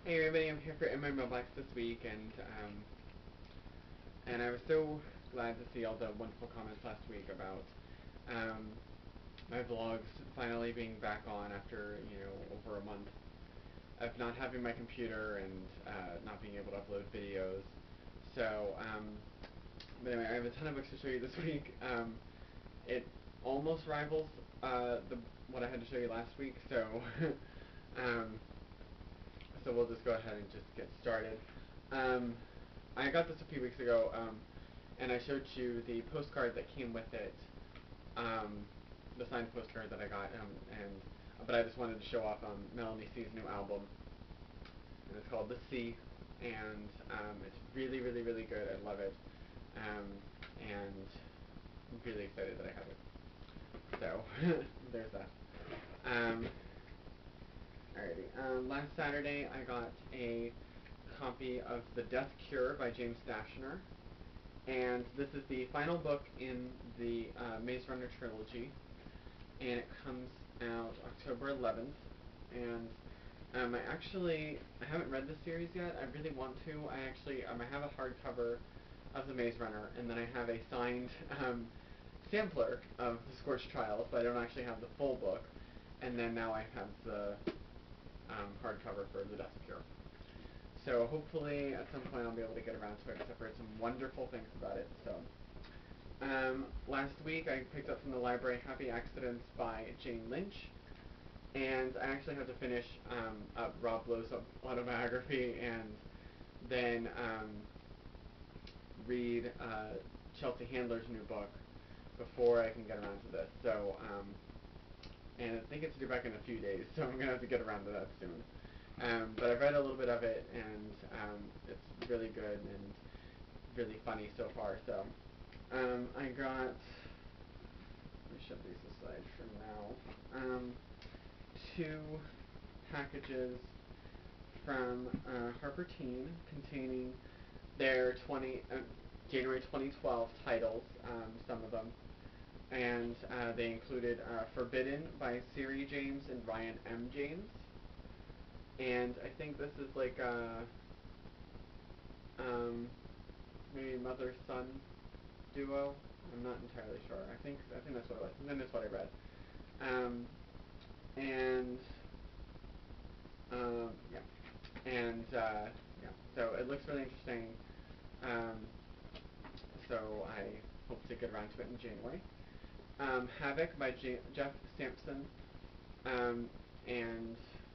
Hey everybody, I'm here for in my mailbox this week, and I was so glad to see all the wonderful comments last week about um, my vlogs finally being back on after over a month of not having my computer and not being able to upload videos. So, but anyway, I have a ton of books to show you this week. It almost rivals what I had to show you last week, so. um, So we'll just go ahead and just get started. I got this a few weeks ago, and I showed you the postcard that came with it, the signed postcard that I got, but I just wanted to show off Melanie C's new album, and it's called The Sea, and it's really, really, really good. I love it, and I'm really excited that I have it. So there's that. Alrighty. Last Saturday, I got a copy of The Death Cure by James Dashner, and this is the final book in the Maze Runner trilogy, and it comes out October 11th, and I haven't read the series yet. I really want to. I have a hardcover of the Maze Runner, and then I have a signed sampler of the Scorched Trials, but I don't actually have the full book, and then now I have the hardcover for The Death Cure. So hopefully at some point I'll be able to get around to it, because I've heard some wonderful things about it. So last week I picked up from the library Happy Accidents by Jane Lynch, and I actually had to finish up Rob Lowe's autobiography and then read Chelsea Handler's new book before I can get around to this. So and I think it's due back in a few days, so I'm going to have to get around to that soon. But I've read a little bit of it, and it's really good and really funny so far. So I got, let me shove these aside for now, 2 packages from HarperTeen containing their January 2012 titles, some of them. And they included Forbidden by Siri James and Ryan M. James. And I think this is like maybe mother-son duo. I'm not entirely sure. I think that's what it was. And then that's what I read. And yeah, and yeah. So it looks really interesting. So I hope to get around to it in January. Havoc by Jeff Sampson, and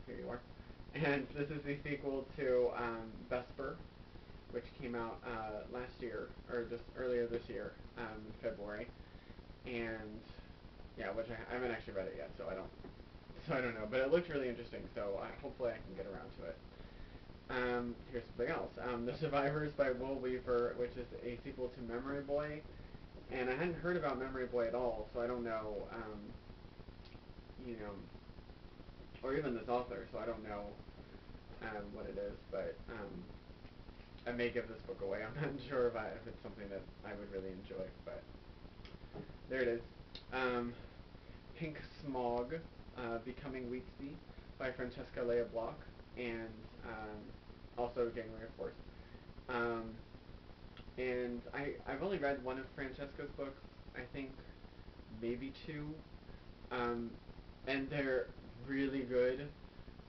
here you are. And this is the sequel to Vesper, which came out last year, or just earlier this year, in February. And yeah, which I haven't actually read it yet, so I don't know. But it looks really interesting, so hopefully I can get around to it. Here's something else. The Survivors by Will Weaver, which is a sequel to Memory Boy. And I hadn't heard about Memory Boy at all, so I don't know, or even this author, so I don't know what it is, but I may give this book away. I'm not sure if it's something that I would really enjoy, but there it is. Pink Smog, Becoming Wheatsea by Francesca Lea Block, and also January, of course. And I've only read one of Francesca's books, I think maybe 2, and they're really good.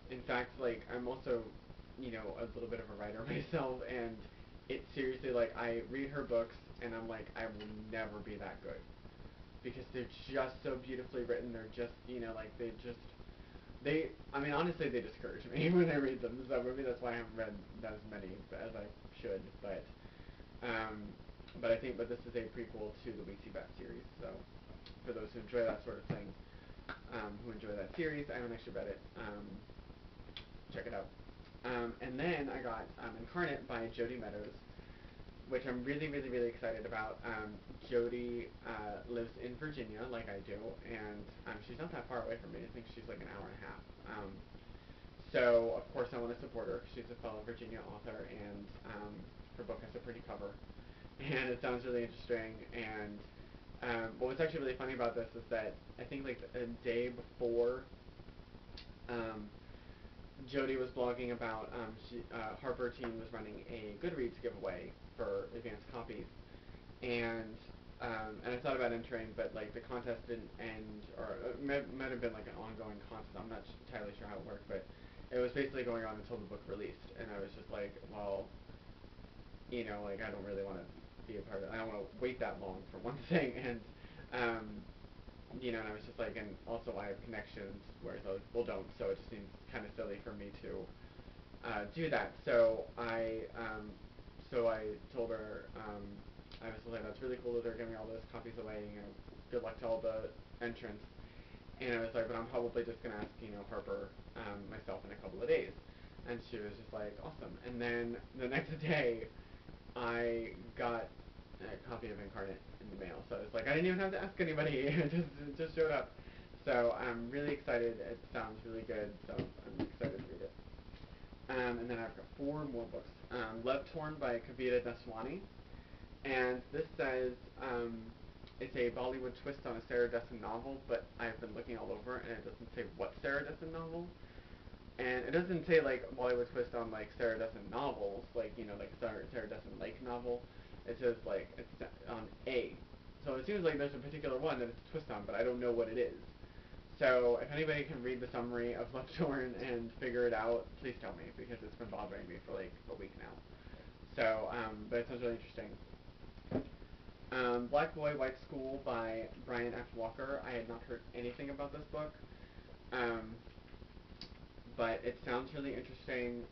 In fact, like, I'm also, a little bit of a writer myself, and it seriously, like, I read her books, and I'm like, I will never be that good, because they're just so beautifully written. They're just, I mean, honestly, they discourage me when I read them, so maybe that's why I haven't read as many as I should, but this is a prequel to the Weeksy Bat series, so for those who enjoy that sort of thing, who enjoy that series, I haven't actually read it, check it out. And then I got Incarnate by Jody Meadows, which I'm really, really, really excited about. Jody lives in Virginia, like I do, and she's not that far away from me. I think she's like an hour and a half. So, of course, I want to support her. She's a fellow Virginia author, and her book has a pretty cover, and it sounds really interesting. And but what's actually really funny about this is that I think like a day before Jody was blogging about HarperTeen was running a Goodreads giveaway for advanced copies, and and I thought about entering, but like the contest didn't end, or it might have been like an ongoing contest. I'm not entirely sure how it worked, but it was basically going on until the book released, and I was just like, well, like I don't really want to be a part of it. I don't want to wait that long for one thing, and um, and I was just like, and also I have connections, whereas other people don't, so it just seems kind of silly for me to do that. So I told her, I was like, that's really cool that they're giving all those copies away, good luck to all the entrants. And I was like, but I'm probably just going to ask, Harper myself in a couple of days. And she was just like, awesome. And then the next day, I got a copy of Incarnate in the mail. So it's like, I didn't even have to ask anybody. It just showed up. So I'm really excited. It sounds really good. So I'm excited to read it. And then I've got 4 more books. Love Torn by Kavita Daswani. And this says it's a Bollywood twist on a Sarah Dessen novel, but I've been looking all over and it doesn't say what Sarah Dessen novel. And it doesn't say like Bollywood twist on like Sarah Dessen novels, like like Sarah Dessen like novel. It says like it's on A. So it seems like there's a particular one that it's a twist on, but I don't know what it is. So if anybody can read the summary of Love Torn and figure it out, please tell me, because it's been bothering me for like a week now. So, but it sounds really interesting. Black Boy, White School by Brian F. Walker. I had not heard anything about this book, um, but it sounds really interesting.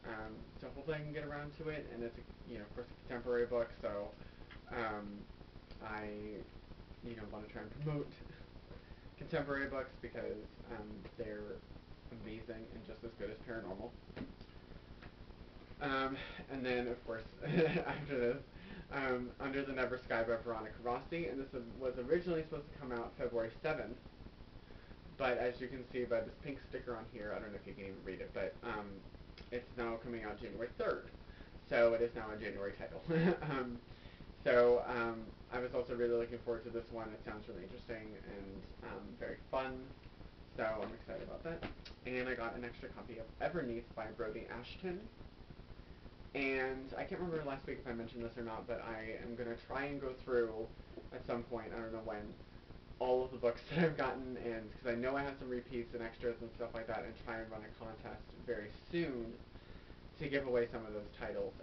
So hopefully I can get around to it. And it's of course, a contemporary book. So I want to try and promote contemporary books because they're amazing and just as good as paranormal. And then, of course, after this, Under the Never Sky by Veronica Rossi, and this was originally supposed to come out February 7th, but as you can see by this pink sticker on here, I don't know if you can even read it, but it's now coming out January 3rd, so it is now a January title. I was also really looking forward to this one. It sounds really interesting and very fun, so I'm excited about that. And I got an extra copy of Everneath by Brody Ashton. And I can't remember last week if I mentioned this or not, but I am going to try and go through at some point, I don't know when, all of the books that I've gotten, and because I know I have some repeats and extras and stuff like that, and try and run a contest very soon to give away some of those titles,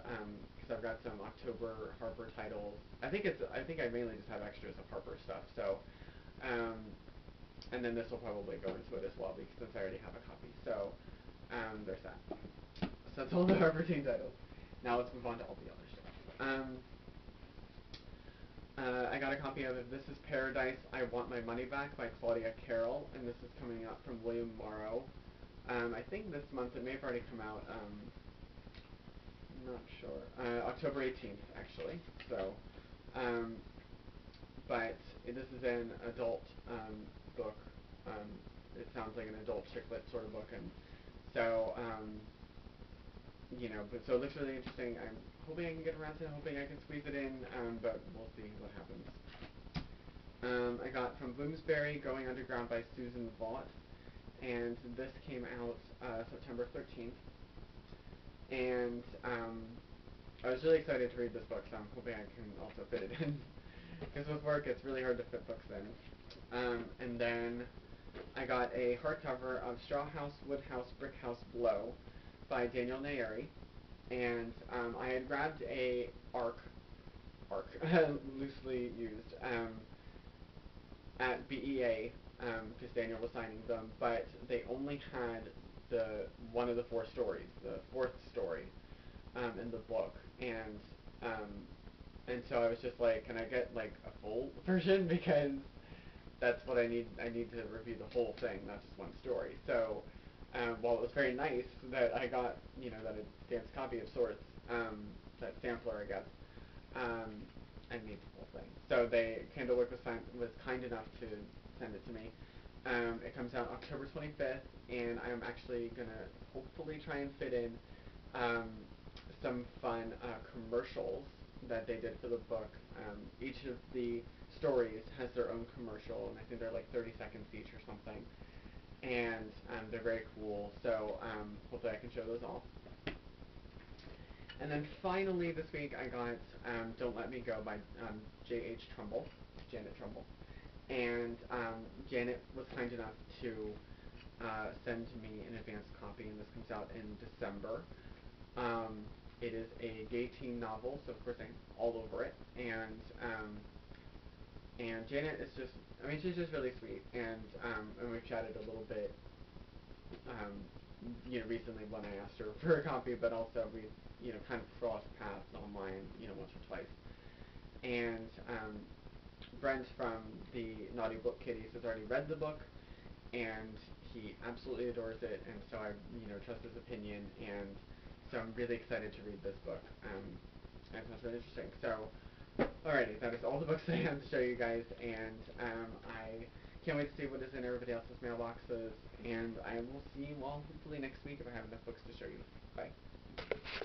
because I've got some October Harper titles. I think I mainly just have extras of Harper stuff, so, and then this will probably go into it as well, because since I already have a copy, so there's that. So that's all the HarperTeen titles. Now let's move on to all the other stuff. I got a copy of This Is Paradise, I Want My Money Back by Claudia Carroll, and this is coming out from William Morrow. I think this month. It may have already come out. I'm not sure. October 18th, actually. So, but this is an adult book. It sounds like an adult chick lit sort of book, and so but so it looks really interesting. I'm hoping I can get around to it, hoping I can squeeze it in, but we'll see what happens. I got from Bloomsbury, Going Underground by Susan Vaught, and this came out September 13th. And I was really excited to read this book, so I'm hoping I can also fit it in. Because with work, it's really hard to fit books in. And then I got a hardcover of Straw House, Wood House, Brick House, Blow by Daniel Nayeri, and I had grabbed a ARC, loosely used, at BEA, because Daniel was signing them, but they only had one of the 4 stories, the 4th story, in the book, and so I was just like, can I get like a full version, because that's what I need. I need to review the whole thing, not just one story. So, while it was very nice that I got, that advanced copy of sorts, that sampler, I guess, I need the whole thing. So Candlewick was kind enough to send it to me. It comes out October 25th, and I'm actually gonna hopefully try and fit in some fun commercials that they did for the book. Each of the stories has their own commercial, and I think they're like 30 seconds each or something. and they're very cool. So hopefully I can show those all. And then finally this week I got Don't Let Me Go by J.H. Trumble, Janet Trumble. And Janet was kind enough to send me an advanced copy, and this comes out in December. It is a gay teen novel, so of course I'm all over it. And Janet is just, I mean, she's just really sweet, and we've chatted a little bit, recently when I asked her for a copy, but also we, kind of crossed paths online, once or twice. And Brent from the Naughty Book Kitties has already read the book, and he absolutely adores it, and so I, trust his opinion, and so I'm really excited to read this book. It sounds really interesting. So, alrighty, that is all the books I have to show you guys, and I can't wait to see what is in everybody else's mailboxes, and I will see you all hopefully next week if I have enough books to show you. Bye.